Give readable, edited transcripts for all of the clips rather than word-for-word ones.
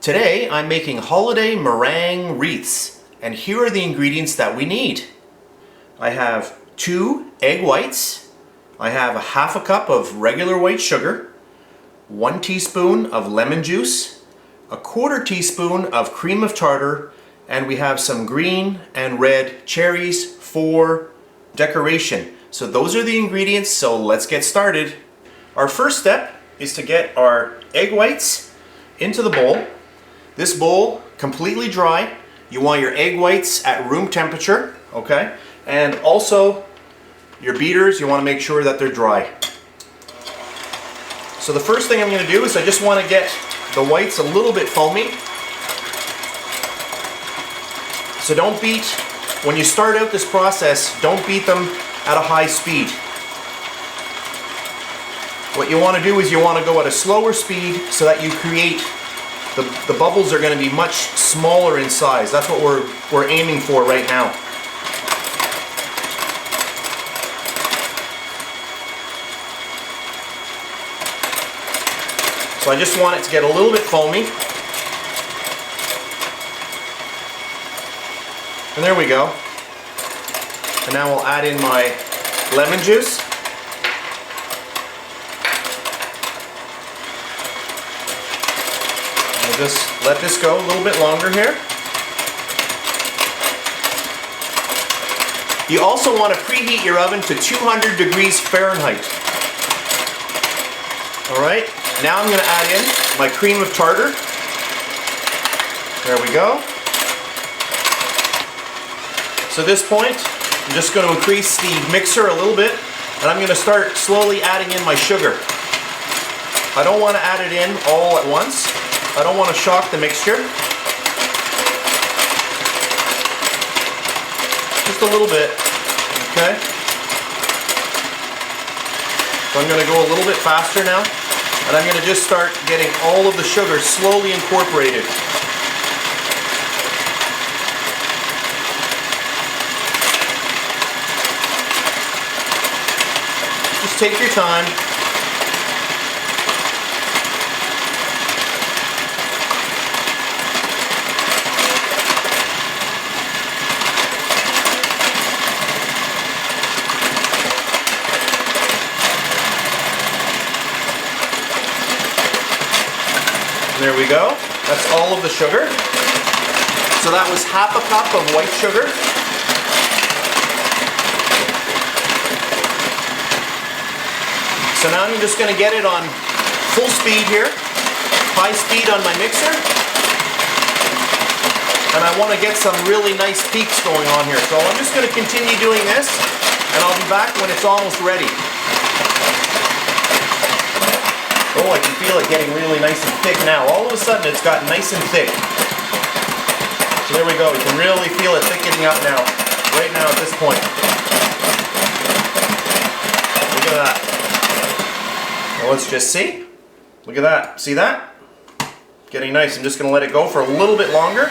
Today I'm making holiday meringue wreaths, and here are the ingredients that we need. I have 2 egg whites, I have a half a cup of regular white sugar, 1 teaspoon of lemon juice, a 1/4 teaspoon of cream of tartar, and we have some green and red cherries for decoration. So those are the ingredients, so let's get started. Our first step is to get our egg whites into the bowl. This bowl completely dry. You want your egg whites at room temperature, okay? And also your beaters, you want to make sure that they're dry. So the first thing I'm going to do is I just want to get the whites a little bit foamy. So don't beat, when you start out this process, don't beat them at a high speed. What you want to do is you want to go at a slower speed so that you create the bubbles are going to be much smaller in size. That's what we're aiming for right now. So I just want it to get a little bit foamy. And there we go. And now we'll add in my lemon juice. Just let this go a little bit longer here. You also want to preheat your oven to 200 degrees Fahrenheit. Alright, now I'm going to add in my cream of tartar. There we go. So at this point, I'm just going to increase the mixer a little bit, and I'm going to start slowly adding in my sugar. I don't want to add it in all at once. I don't want to shock the mixture. Just a little bit, okay? So I'm going to go a little bit faster now, and I'm going to just start getting all of the sugar slowly incorporated. Just take your time. There we go. That's all of the sugar. So that was half a cup of white sugar. So now I'm just going to get it on full speed here. High speed on my mixer. And I want to get some really nice peaks going on here. So I'm just going to continue doing this, and I'll be back when it's almost ready. Oh, I can feel it getting really nice and thick now. All of a sudden it's got nice and thick. So there we go. You can really feel it thickening up now. Right now at this point. Look at that. Well, let's just see. Look at that. See that? Getting nice. I'm just going to let it go for a little bit longer.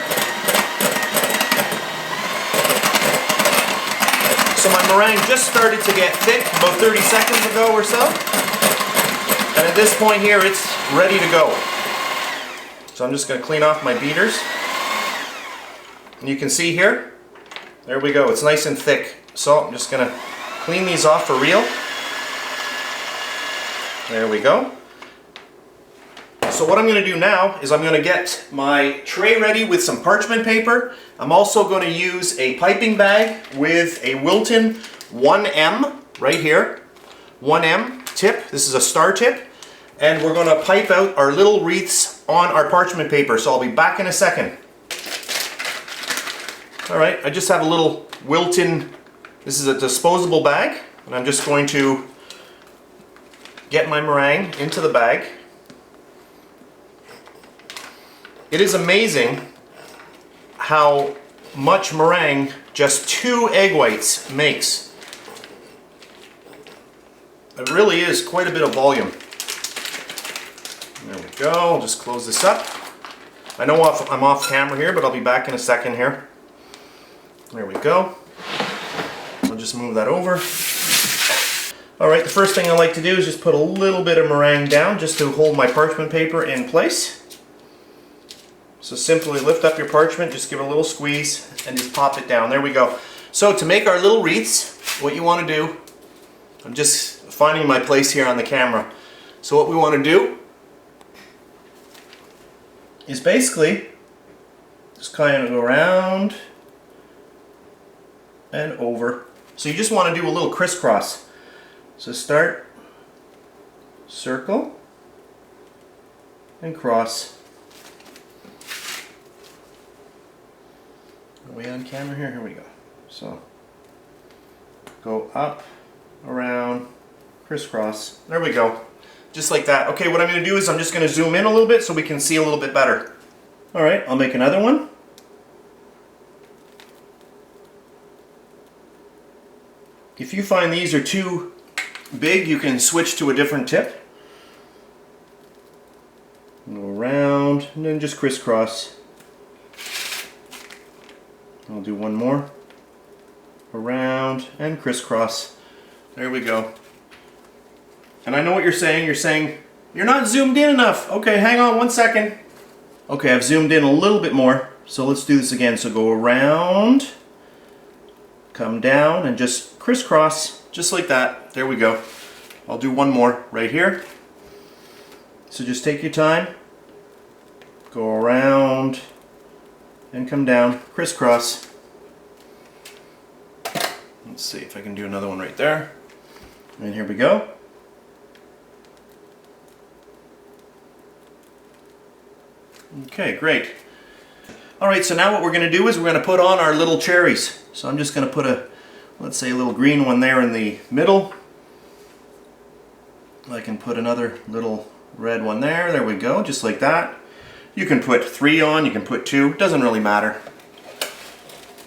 So my meringue just started to get thick about 30 seconds ago or so. And at this point here, it's ready to go. So I'm just going to clean off my beaters. And you can see here, there we go, it's nice and thick. So I'm just going to clean these off for real. There we go. So what I'm going to do now is I'm going to get my tray ready with some parchment paper. I'm also going to use a piping bag with a Wilton 1M right here. 1M tip. This is a star tip. And we're going to pipe out our little wreaths on our parchment paper. So I'll be back in a second. Alright, I just have a little Wilton, this is a disposable bag. And I'm just going to get my meringue into the bag. It is amazing how much meringue just 2 egg whites makes. It really is quite a bit of volume. There we go. I'll just close this up. I know I'm off camera here, but I'll be back in a second here. There we go. I'll just move that over. Alright, the first thing I like to do is just put a little bit of meringue down just to hold my parchment paper in place. So simply lift up your parchment, just give it a little squeeze, and just pop it down. There we go. So to make our little wreaths, what you want to do, I'm just finding my place here on the camera. So what we want to do is basically just kind of go around and over. So you just want to do a little crisscross. So start, circle, and cross. Are we on camera here? Here we go. So go up, around, crisscross. There we go. Just like that. Okay, what I'm going to do is I'm just going to zoom in a little bit so we can see a little bit better. Alright, I'll make another one. If you find these are too big, you can switch to a different tip. Go around and then just crisscross. I'll do one more. Around and crisscross. There we go. And I know what you're saying. You're saying, you're not zoomed in enough. Okay, hang on 1 second. Okay, I've zoomed in a little bit more. So let's do this again. So go around, come down, and just crisscross, just like that. There we go. I'll do one more right here. So just take your time. Go around and come down, crisscross. Let's see if I can do another one right there. And here we go. Okay, great. Alright, so now what we're going to do is we're going to put on our little cherries. So I'm just going to put a, let's say a little green one there in the middle. I can put another little red one there. There we go, just like that. You can put 3 on, you can put 2, it doesn't really matter.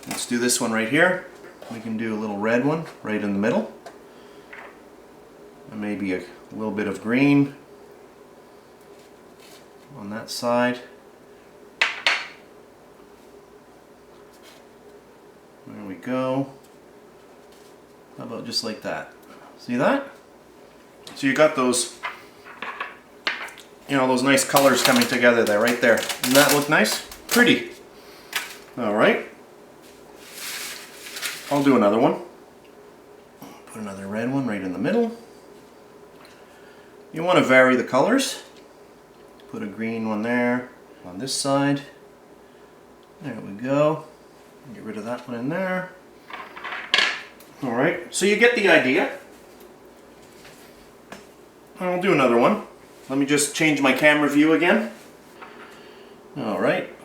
Let's do this one right here. We can do a little red one right in the middle. And maybe a little bit of green on that side. There we go. How about just like that? See that? So you got those, you know, those nice colors coming together there, right there. Doesn't that look nice? Pretty. Alright. I'll do another one. Put another red one right in the middle. You want to vary the colors. Put a green one there on this side. There we go. Get rid of that one in there. Alright, so you get the idea. I'll do another one. Let me just change my camera view again. Alright.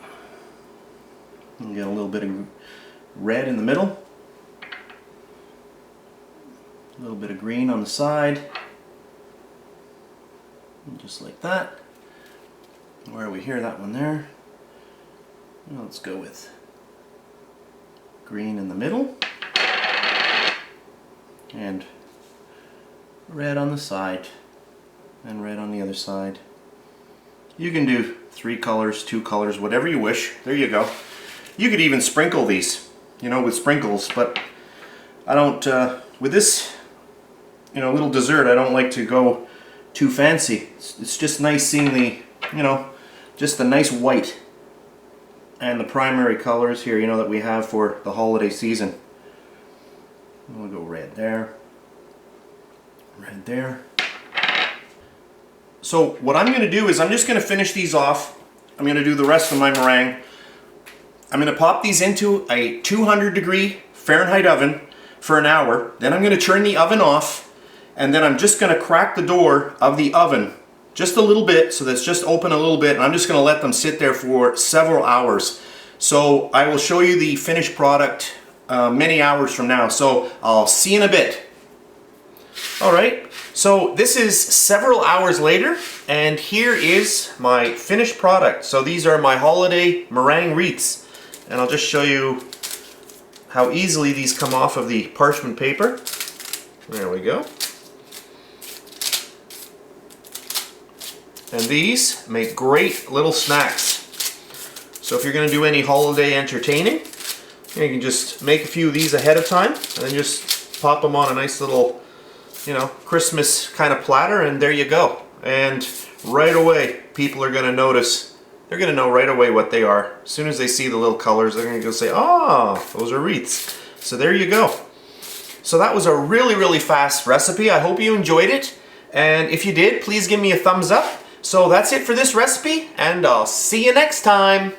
Get a little bit of red in the middle. A little bit of green on the side. And just like that. Where are we here? That one there. Well, let's go with green in the middle. And red on the side. And red on the other side. You can do 3 colors, 2 colors, whatever you wish. There you go. You could even sprinkle these, you know, with sprinkles, but I don't, with this, you know, little dessert, I don't like to go too fancy. It's just nice seeing the, you know, just the nice white and the primary colors here, you know, that we have for the holiday season. We'll go red there, red there. So what I'm going to do is I'm just going to finish these off. I'm going to do the rest of my meringue. I'm going to pop these into a 200-degree Fahrenheit oven for an hour. Then I'm going to turn the oven off, and then I'm just going to crack the door of the oven just a little bit, so that's just open a little bit, and I'm just going to let them sit there for several hours. So I will show you the finished product many hours from now. So I'll see you in a bit. Alright, so this is several hours later, and here is my finished product. So these are my holiday meringue wreaths, and I'll just show you how easily these come off of the parchment paper. There we go. And these make great little snacks. So if you're going to do any holiday entertaining, you can just make a few of these ahead of time, and then just pop them on a nice little, you know, Christmas kind of platter, and there you go. And right away, people are going to notice they're gonna know right away what they are. As soon as they see the little colors, they're gonna go say, oh, those are wreaths. So there you go. So that was a really, really fast recipe. I hope you enjoyed it. And if you did, please give me a thumbs up. So that's it for this recipe, and I'll see you next time.